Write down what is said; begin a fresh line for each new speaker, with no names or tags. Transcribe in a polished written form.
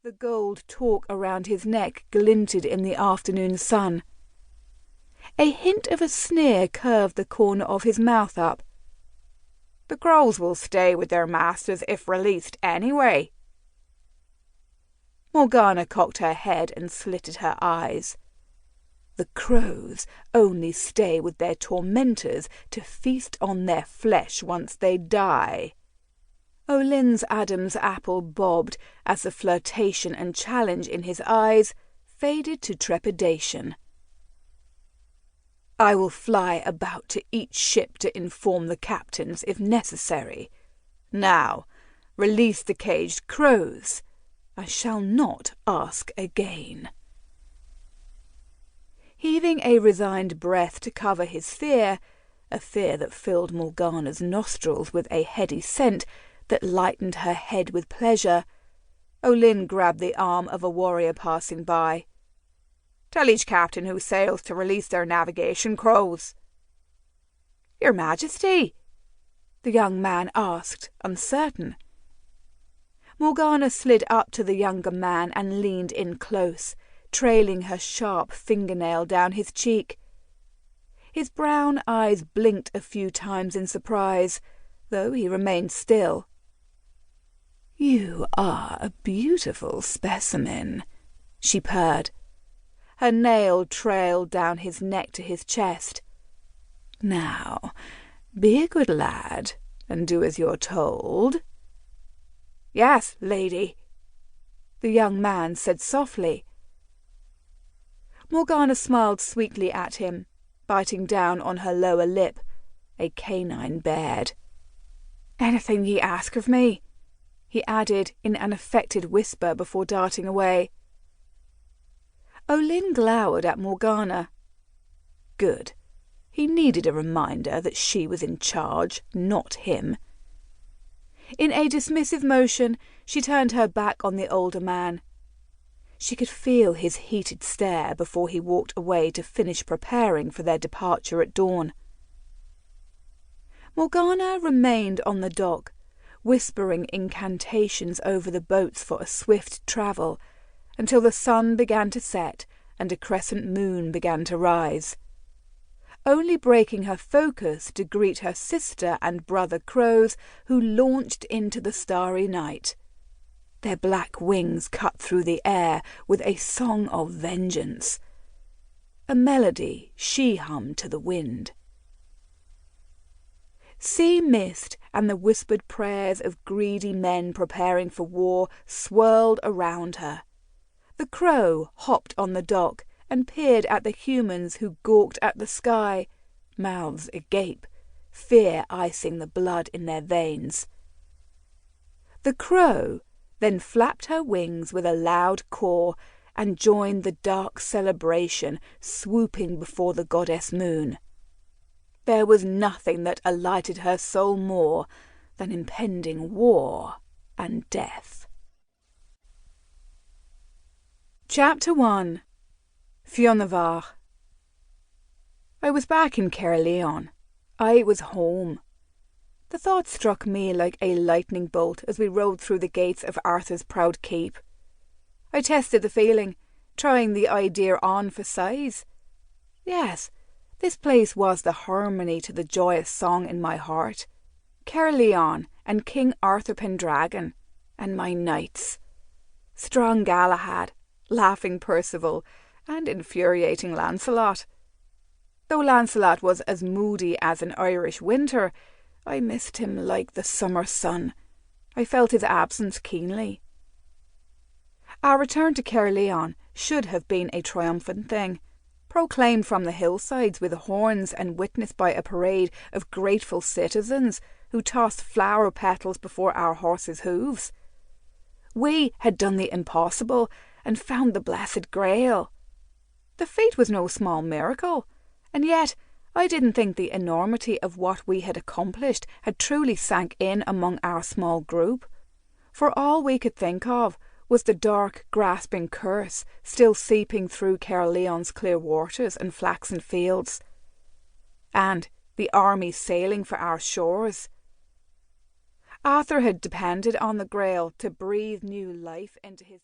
The gold torque around his neck glinted in the afternoon sun. A hint of a sneer curved the corner of his mouth up. "The crows will stay with their masters if released anyway." Morgana cocked her head and slitted her eyes. "The crows only stay with their tormentors to feast on their flesh once they die." Olin's Adam's apple bobbed as the flirtation and challenge in his eyes faded to trepidation. "I will fly about to each ship to inform the captains if necessary. Now, release the caged crows. I shall not ask again." Heaving a resigned breath to cover his fear, a fear that filled Morgana's nostrils with a heady scent that lightened her head with pleasure, Olin grabbed the arm of a warrior passing by. "Tell each captain who sails to release their navigation crows." "Your Majesty?" the young man asked, uncertain. Morgana slid up to the younger man and leaned in close, trailing her sharp fingernail down his cheek. His brown eyes blinked a few times in surprise, though he remained still. "You are a beautiful specimen," she purred. Her nail trailed down his neck to his chest. "Now, be a good lad, and do as you're told." "Yes, lady," the young man said softly. Morgana smiled sweetly at him, biting down on her lower lip. A canine bared. "Anything ye ask of me?" he added in an affected whisper before darting away. Olin glowered at Morgana. Good. He needed a reminder that she was in charge, not him. In a dismissive motion, she turned her back on the older man. She could feel his heated stare before he walked away to finish preparing for their departure at dawn. Morgana remained on the dock, whispering incantations over the boats for a swift travel, until the sun began to set and a crescent moon began to rise. Only breaking her focus to greet her sister and brother crows who launched into the starry night. Their black wings cut through the air with a song of vengeance, a melody she hummed to the wind. Sea mist and the whispered prayers of greedy men preparing for war swirled around her. The crow hopped on the dock and peered at the humans who gawked at the sky, mouths agape, fear icing the blood in their veins. The crow then flapped her wings with a loud caw and joined the dark celebration swooping before the goddess moon. There was nothing that alighted her soul more than impending war and death. Chapter 1. Gwenevere. I was back in Caerleon. I was home. The thought struck me like a lightning bolt as we rode through the gates of Arthur's proud keep. I tested the feeling, trying the idea on for size. Yes, this place was the harmony to the joyous song in my heart. Caerleon and King Arthur Pendragon, and my knights. Strong Galahad, laughing Percival, and infuriating Lancelot. Though Lancelot was as moody as an Irish winter, I missed him like the summer sun. I felt his absence keenly. Our return to Caerleon should have been a triumphant thing, proclaimed from the hillsides with horns and witnessed by a parade of grateful citizens who tossed flower petals before our horses' hooves. We had done the impossible and found the blessed Grail. The feat was no small miracle, and yet I didn't think the enormity of what we had accomplished had truly sank in among our small group, for all we could think of was the dark, grasping curse still seeping through Caerleon's clear waters and flaxen fields, and the army sailing for our shores. Arthur had depended on the Grail to breathe new life into his